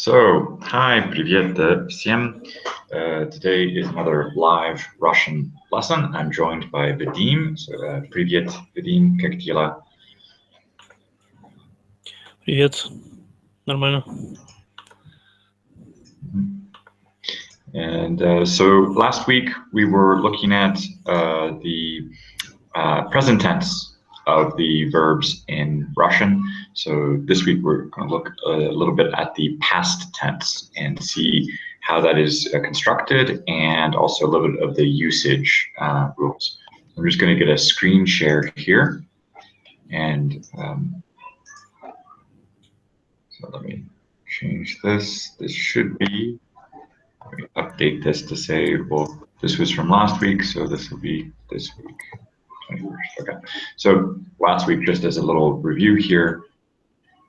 So, hi, привет всем. Today is another live Russian lesson. I'm joined by Vadim. So, привет, Vadim, как дела? Привет. Нормально. And so last week we were looking at the present tense of the verbs in Russian. So this week we're going to look a little bit at the past tense and see how that is constructed, and also a little bit of the usage rules. I'm just going to get a screen share here, and so let me change this. This should be, let me update this to say, well, this was from last week, so this will be this week. Okay, so last week, just as a little review here,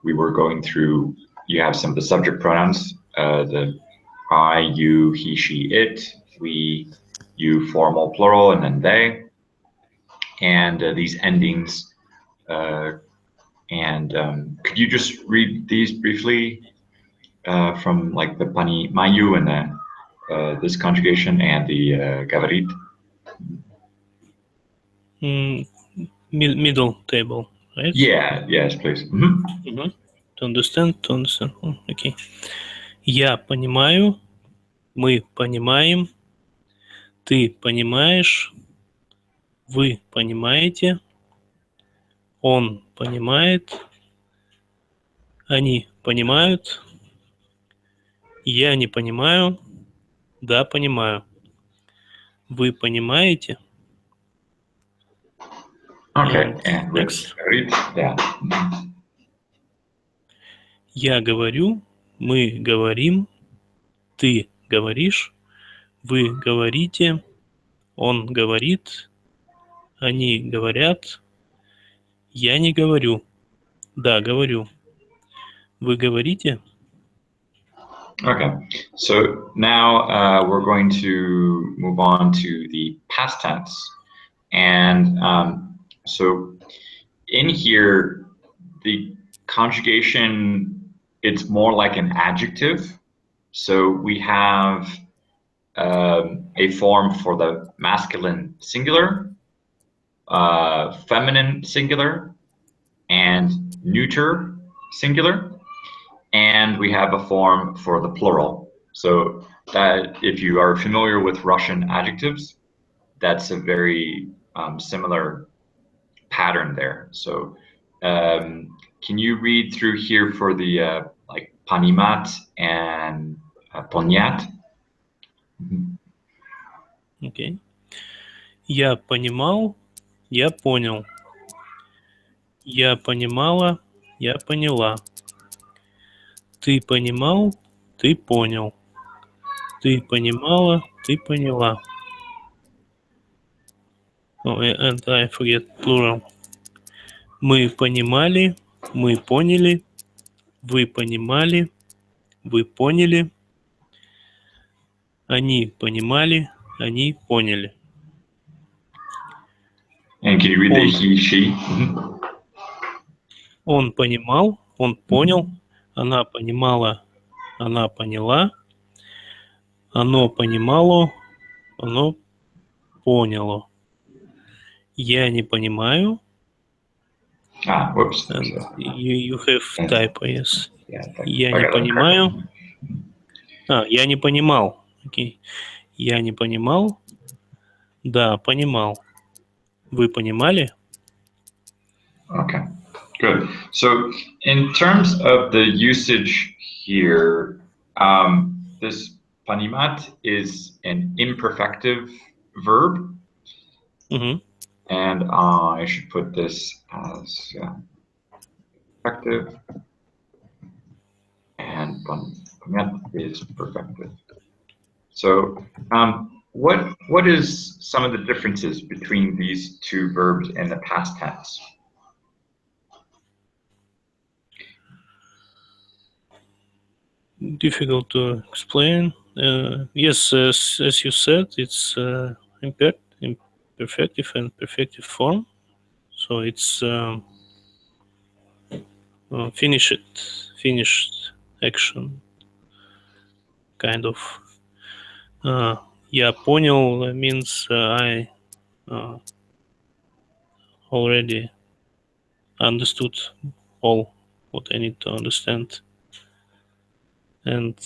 we were going through, you have some of the subject pronouns, the I, you, he, she, it, we, you, formal, plural, and then they, and these endings. Could you just read these briefly from like the pani mayu and the this conjugation and the говорит? Middle table, right? Yeah, yes, please. To understand. Okay. Я понимаю, мы понимаем, ты понимаешь, вы понимаете, он понимает, они понимают, я не понимаю, да, понимаю. Вы понимаете? Okay, and next. Yeah. Я говорю, мы говорим, ты говоришь, вы говорите, он говорит, они говорят, я не говорю, да, говорю. Вы говорите? Okay, so now we're going to move on to the past tense. And so in here, the conjugation, it's more like an adjective. So we have a form for the masculine singular, feminine singular, and neuter singular. And we have a form for the plural. So that, if you are familiar with Russian adjectives, that's a very similar pattern there. So can you read through here for the like panimat and ponyat? Okay. Я понимал, я понял. Я понимала, я поняла. Ты понимал, ты понял. Ты понимала, ты поняла. Oh, and I forget plural. Мы понимали, мы поняли. Вы понимали, вы поняли. Они понимали, они поняли. And can you read the he, she? Он понимал, он понял. Она понимала, она поняла. Оно понимало, оно поняло. Я не понимаю. Whoops. You have typo, yes. Yeah, Я не понимаю. Я не понимал. Okay. Я не понимал. Да, понимал. Вы понимали? Okay, good. So in terms of the usage here, this panimat is an imperfective verb. And I should put this as perfective, and panimat is perfective. So what is some of the differences between these two verbs in the past tense? Difficult to explain. Yes, as you said, it's imperfective and perfective form. So it's finished action. kind of. Я понял means I already understood all what I need to understand. And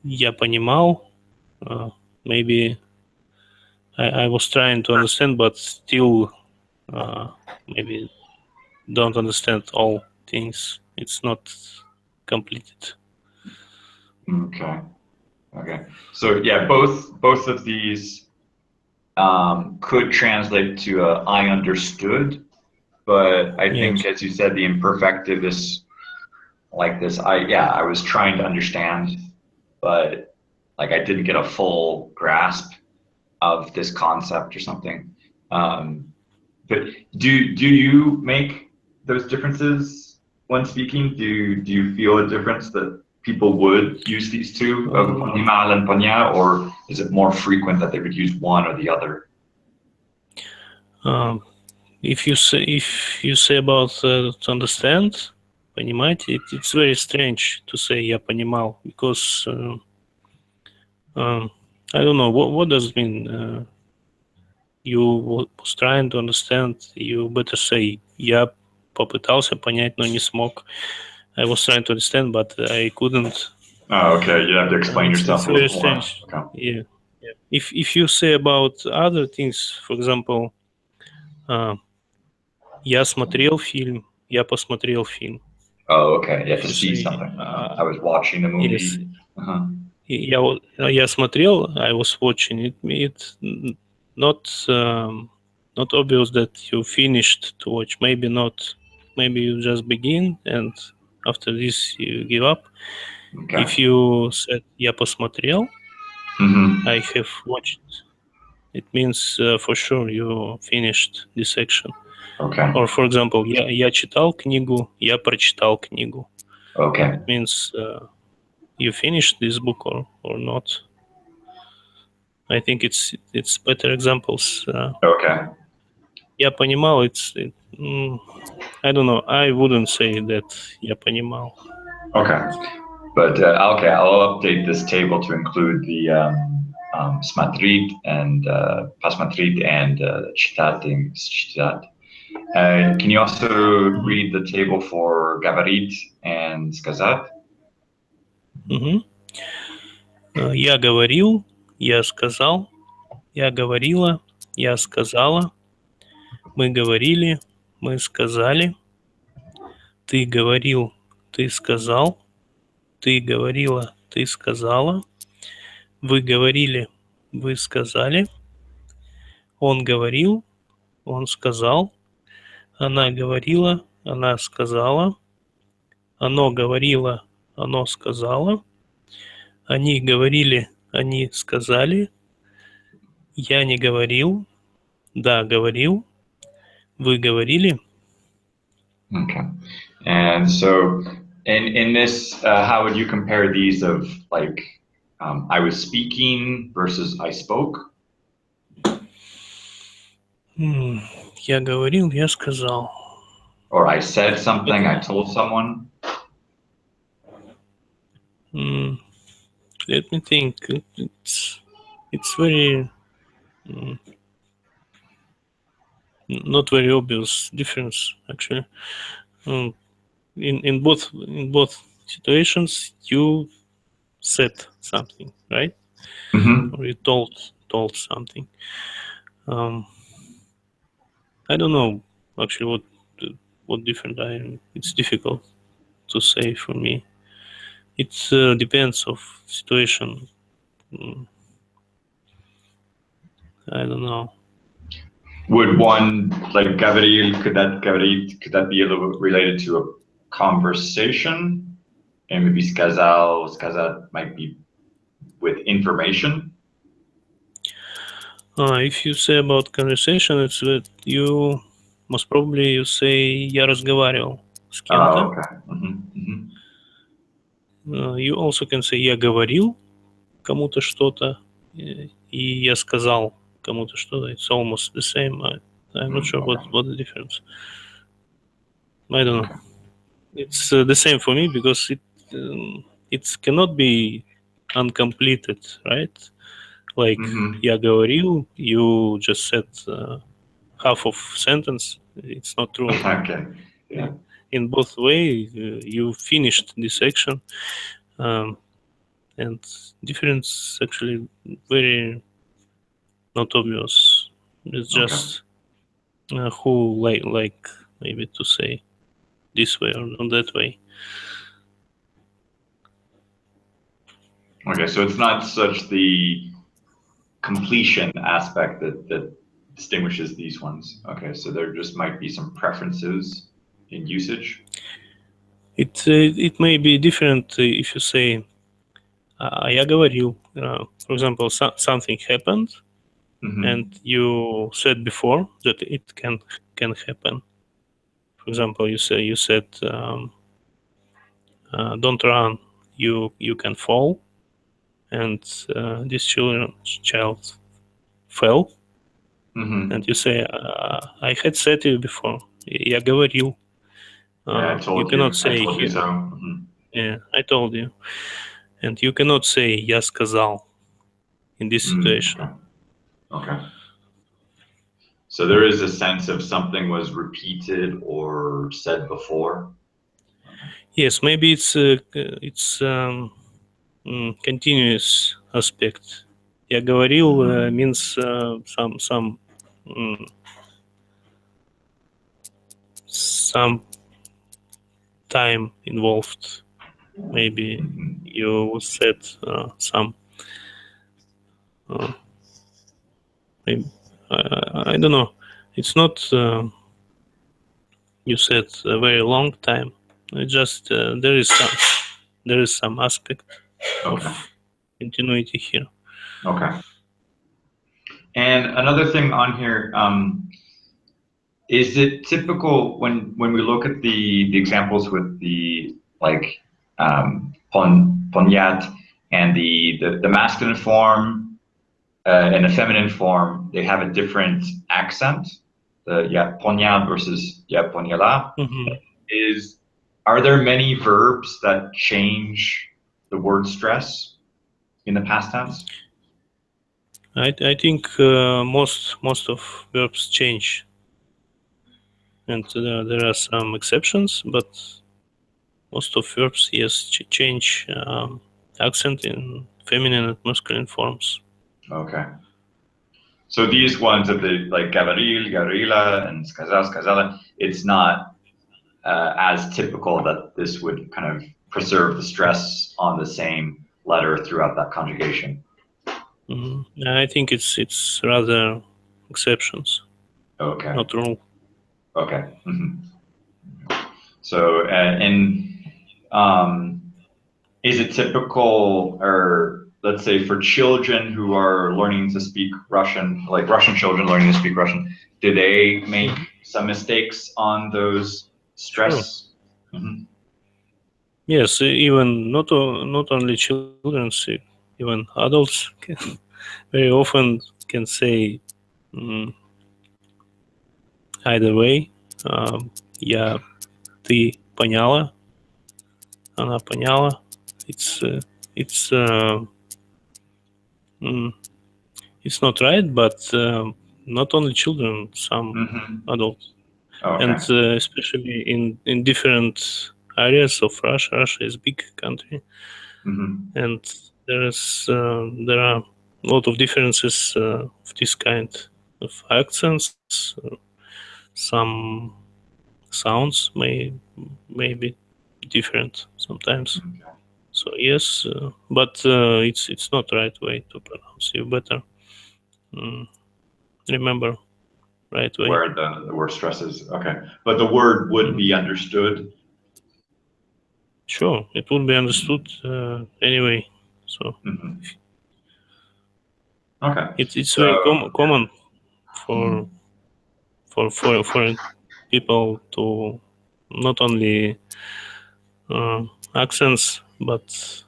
я понимал, maybe I was trying to understand, but still maybe don't understand all things. It's not completed. Okay. Okay. So yeah, both of these could translate to I understood, but I think, Yes. as you said, the imperfective is like this. I was trying to understand, but like I didn't get a full grasp of this concept or something. But do you make those differences when speaking? Do you feel a difference that people would use these two of Ponimal and Ponya, or is it more frequent that they would use one or the other? If you say about to understand, понимать, it's very strange to say я понимал, because I don't know what does it mean. You was trying to understand. You better say я попытался понять, но не смог. I was trying to understand, but I couldn't. Oh, okay. You have to explain yourself It's a little very more. strange. Okay. Yeah. If you say about other things, for example, я смотрел фильм, я посмотрел фильм. Oh, okay. You have If to you see say, something. I was watching a movie. yes, Uh-huh. я смотрел, I was watching it. It's not obvious that you finished to watch. Maybe not. Maybe you just begin and after this you give up. Okay. If you said я посмотрел, Mm-hmm. I have watched. It means for sure you finished this section. Okay. Or for example, я читал книгу, я прочитал книгу. Okay. It means you finished this book or not. I think it's better examples. Okay. Я понимал, I don't know. I wouldn't say that я понимал. Okay. But okay, I'll update this table to include the смотреть and посмотреть and читать and читать. Can you also read the table for говорить and сказать? Я говорил, я сказал, я говорила, я сказала, мы говорили, мы сказали, ты говорил, ты сказал, ты говорила, ты сказала, вы говорили, вы сказали, он говорил, он сказал, она говорила, она сказала, оно говорило, оно сказало, они говорили, они сказали, я не говорил, да, говорил, вы говорили. Okay. And so in this, how would you compare these of like, I was speaking versus I spoke? Я говорил, я сказал. Or I said something, I told someone? Let me think. It's very not very obvious difference actually. In both situations, you said something, right? Mm-hmm. Or you told something. I don't know actually what different it's difficult to say for me. It depends of situation. I don't know. Would one like Gabriel, could that be a little bit related to a conversation? And maybe сказать might be with information. If you say about conversation, it's that you most probably you say я разговаривал с кем-то. Oh, okay. Mm-hmm. Mm-hmm. You also can say я говорил кому-то что-то, и я сказал кому-то что-то. It's almost the same. I'm not sure what the difference. I don't know. It's the same for me because it cannot be uncompleted, right? Like Mhm. я говорил, you just said half of sentence. It's not true. Okay. Yeah. In both way, you finished this action, and difference actually very not obvious. It's Okay. just who like maybe to say this way or that way. Okay, so it's not such the completion aspect that distinguishes these ones. Okay, so there just might be some preferences in usage. It may be different if you say я говорил. For example, something happened, Mhm. and you said before that it can happen. For example, you said don't run, you can fall, and this child fell, Mhm. and you say I had said you before. Я говорил. Yeah, I You told cannot you. I say told you here. so. Mhm. Yeah, I told you. And you cannot say я сказал in this situation. Okay. Okay. So there is a sense of something was repeated or said before. Yes, maybe it's continuous aspect. Я говорил means some time involved. Maybe Mhm. you said some. Maybe, I don't know. It's not. You said a very long time. It just there is some aspect Okay. of continuity here. Okay. And another thing on here, is it typical when we look at the examples with the like ponyat and the masculine form and the feminine form, they have a different accent. The ponyat versus ponyala is. Are there many verbs that change the word stress in the past tense? I think most of verbs change, and there are some exceptions, but most of verbs yes change accent in feminine and masculine forms. Okay. So these ones of the like Gavril, Gavrila, and Skazal, Skazala, it's not as typical that this would kind of preserve the stress on the same letter throughout that conjugation. I think it's rather exceptions, Okay. not rule. Okay. So, is it typical, or let's say for children who are learning to speak Russian, like Russian children learning to speak Russian, do they make some mistakes on those stress? Sure. Yes, even not only children, even adults can, very often can say either way. Я, ты поняла, она поняла. It's not right, but not only children, some adults, Okay. and especially in different areas of Russia. Russia is a big country, and there are a lot of differences of this kind of accents. Some sounds may be different sometimes. So yes, but it's not right way to pronounce. You better remember right way. Where the word stress is. Okay. But the word would be understood. Sure, it would be understood anyway. So Okay. it's very common for foreign people to not only accents but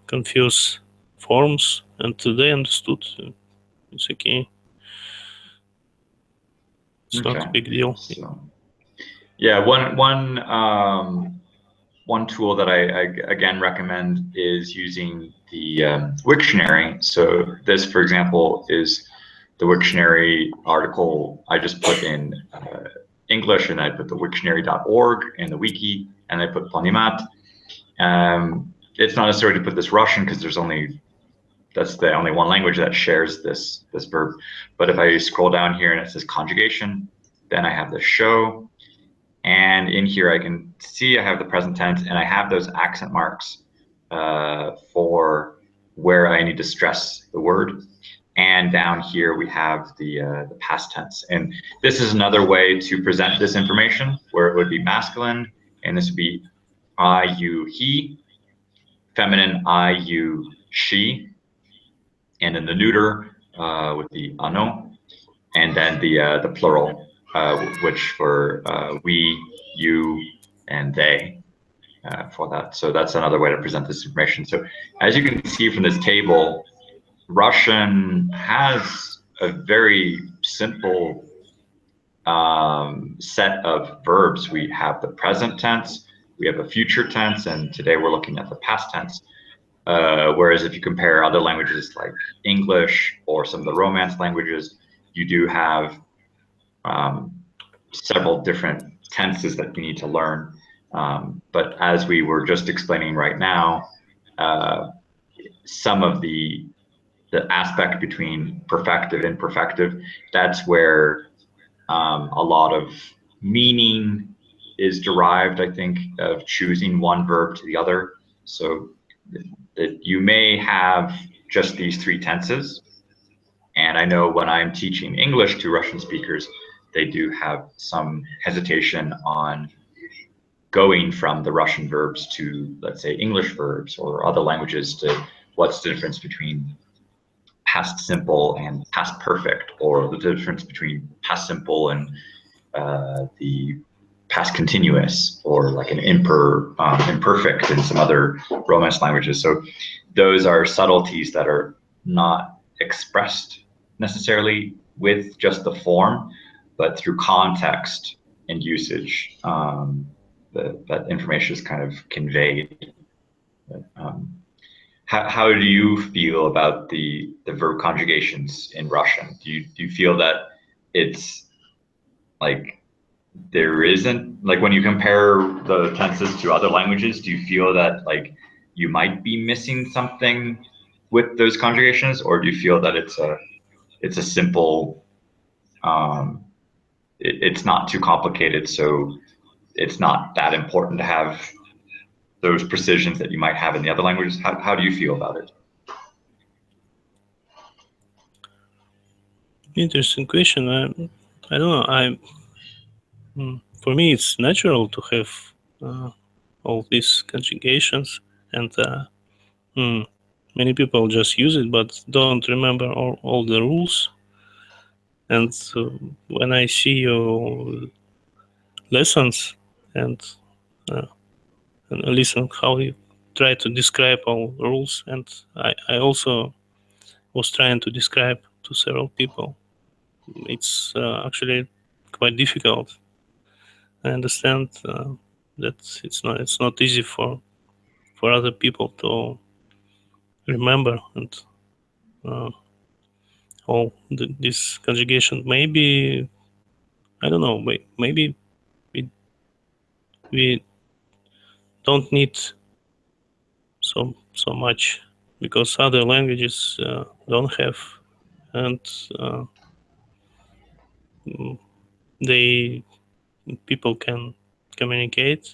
confuse forms, and they understood. It's okay. It's not a big deal. So, yeah, one one tool that I again recommend is using the Wiktionary. So this, for example, is the Wiktionary article I just put in English, and I put the wiktionary.org in the wiki, and I put Polymath. It's not necessary to put this Russian because that's the only one language that shares this verb. But if I scroll down here and it says conjugation, then I have the show, and in here I can see I have the present tense, and I have those accent marks for where I need to stress the word. And down here we have the past tense. And this is another way to present this information, where it would be masculine, and this would be I, you, he, feminine I, you, she, and then the neuter with the ano, and then the plural, which for we, you, and they for that. So that's another way to present this information. So as you can see from this table, Russian has a very simple set of verbs. We have the present tense, we have a future tense, and today we're looking at the past tense. Whereas if you compare other languages like English or some of the Romance languages, you do have several different tenses that you need to learn. But as we were just explaining right now, some of the aspect between perfective and imperfective, that's where a lot of meaning is derived, I think, of choosing one verb to the other. So that you may have just these three tenses. And I know when I'm teaching English to Russian speakers, they do have some hesitation on going from the Russian verbs to, let's say, English verbs or other languages, to what's the difference between past simple and past perfect, or the difference between past simple and the past continuous, or like an imperfect in some other Romance languages. So those are subtleties that are not expressed necessarily with just the form, but through context and usage, that information is kind of conveyed. How do you feel about the verb conjugations in Russian? Do you feel that it's like there isn't, like when you compare the tenses to other languages, do you feel that like you might be missing something with those conjugations, or do you feel that it's a simple, it's not too complicated, so it's not that important to have those precisions that you might have in the other languages? How do you feel about it? Interesting question. I don't know. For me, it's natural to have all these conjugations, and many people just use it but don't remember all the rules. And when I see your lessons and listen how you try to describe all rules, and I also was trying to describe to several people, it's actually quite difficult. I understand that it's not easy for other people to remember, and all this conjugation. Maybe, I don't know, maybe we don't need so much, because other languages don't have, and people can communicate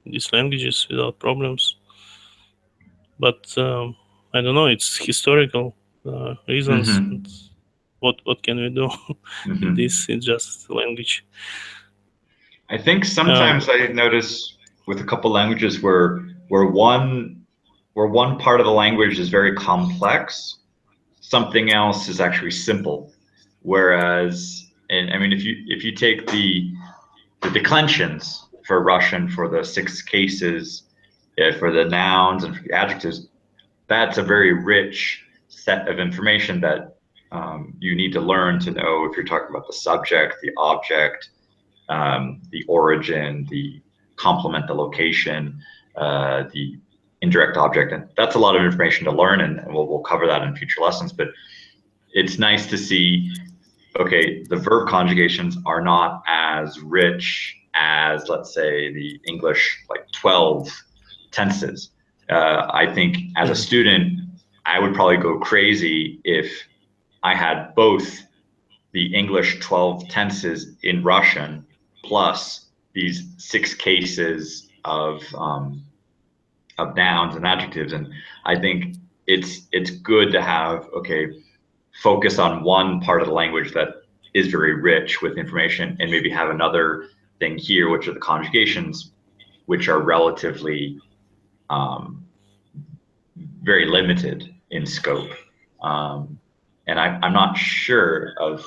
these languages without problems. But I don't know, it's historical reasons. Mm-hmm. And what can we do? Mm-hmm. This is just language. I think sometimes I notice with a couple languages where one part of the language is very complex, something else is actually simple. Whereas, and I mean, if you take the declensions for Russian, for the 6 cases, for the nouns and for the adjectives, that's a very rich set of information that you need to learn to know if you're talking about the subject, the object, the origin, the complement, the location. the indirect object, and that's a lot of information to learn, and we'll cover that in future lessons. But it's nice to see, okay, the verb conjugations are not as rich as, let's say, the English like 12 tenses. I think as a student, I would probably go crazy if I had both the English 12 tenses in Russian plus these 6 cases of nouns and adjectives. And I think it's good to have, okay, focus on one part of the language that is very rich with information, and maybe have another thing here, which are the conjugations, which are relatively very limited in scope. And I'm not sure of,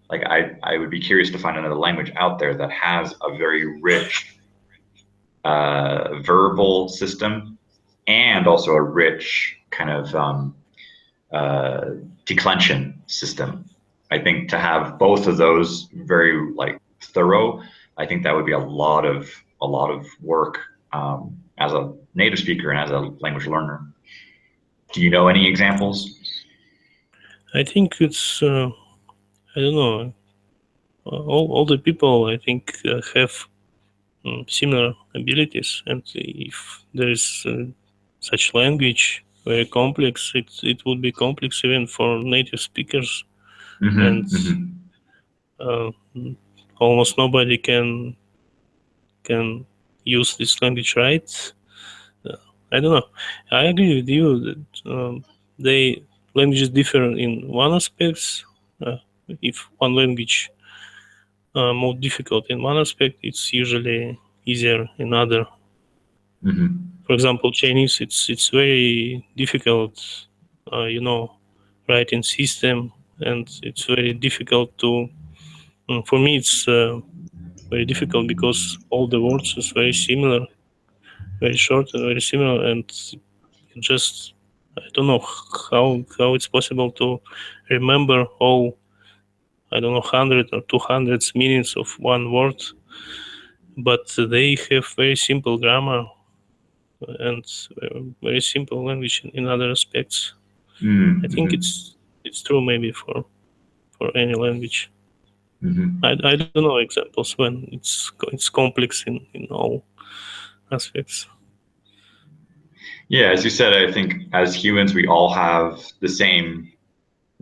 like, I would be curious to find another language out there that has a very rich verbal system and also a rich kind of declension system. I think to have both of those very like thorough, I think that would be a lot of work as a native speaker and as a language learner. Do you know any examples? I think it's I don't know. All the people, I think, have similar abilities, and if there is such language very complex, it would be complex even for native speakers, and almost nobody can use this language right. I don't know. I agree with you that languages differ in one aspect. If one language more difficult in one aspect, it's usually easier in other. For example, Chinese, it's very difficult, writing system, and it's very difficult to. For me, it's very difficult because all the words is very similar, very short and very similar, and just I don't know how it's possible to remember all, I don't know, 100 or 200 meanings of one word, but they have very simple grammar and very simple language in other aspects. I think it's true maybe for any language. I don't know examples when it's complex in all aspects. Yeah, as you said, I think as humans, we all have the same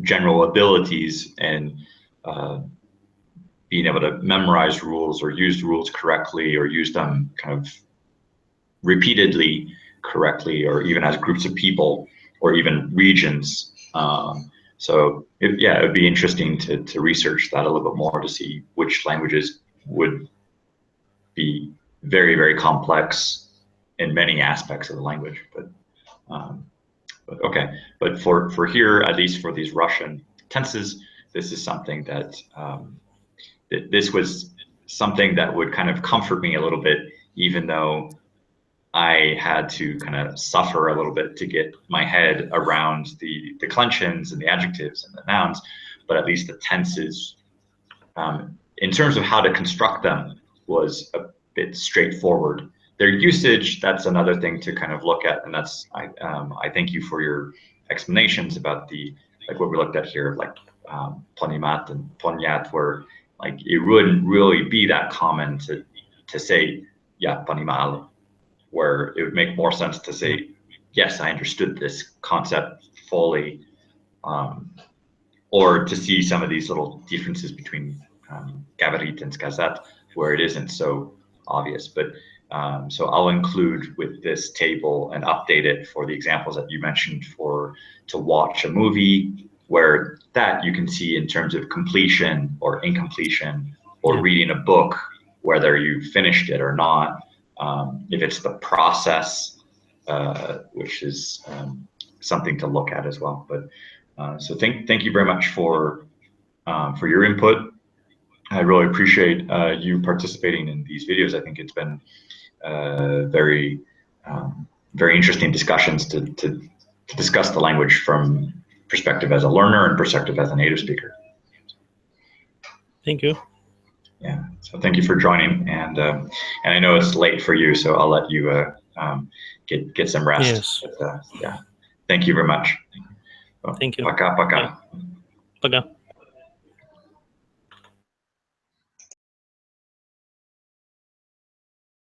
general abilities, and being able to memorize rules or use rules correctly or use them kind of repeatedly correctly, or even as groups of people or even regions. So it would be interesting to research that a little bit more to see which languages would be very, very complex in many aspects of the language. But okay, but for here, at least for these Russian tenses, this is something that this was something that would kind of comfort me a little bit, even though I had to kind of suffer a little bit to get my head around the declensions and the adjectives and the nouns, but at least the tenses, in terms of how to construct them, was a bit straightforward. Their usage, that's another thing to kind of look at, and that's I thank you for your explanations about the, like what we looked at here, like ponimat and ponyat, where like it wouldn't really be that common to say yeah ponimal, where it would make more sense to say yes, I understood this concept fully, or to see some of these little differences between Gavarit and Skazat, where it isn't so obvious. But so I'll include with this table and update it for the examples that you mentioned for to watch a movie, where that you can see in terms of completion or incompletion, or reading a book, whether you finished it or not. If it's the process, which is something to look at as well. But so thank you very much for your input. I really appreciate you participating in these videos. I think it's been very interesting discussions to discuss the language from perspective as a learner and perspective as a native speaker. Thank you. Yeah, so thank you for joining, and I know it's late for you, so I'll let you get some rest. Yes. But, yeah. Thank you very much. Thank you. Пока-пока. Пока.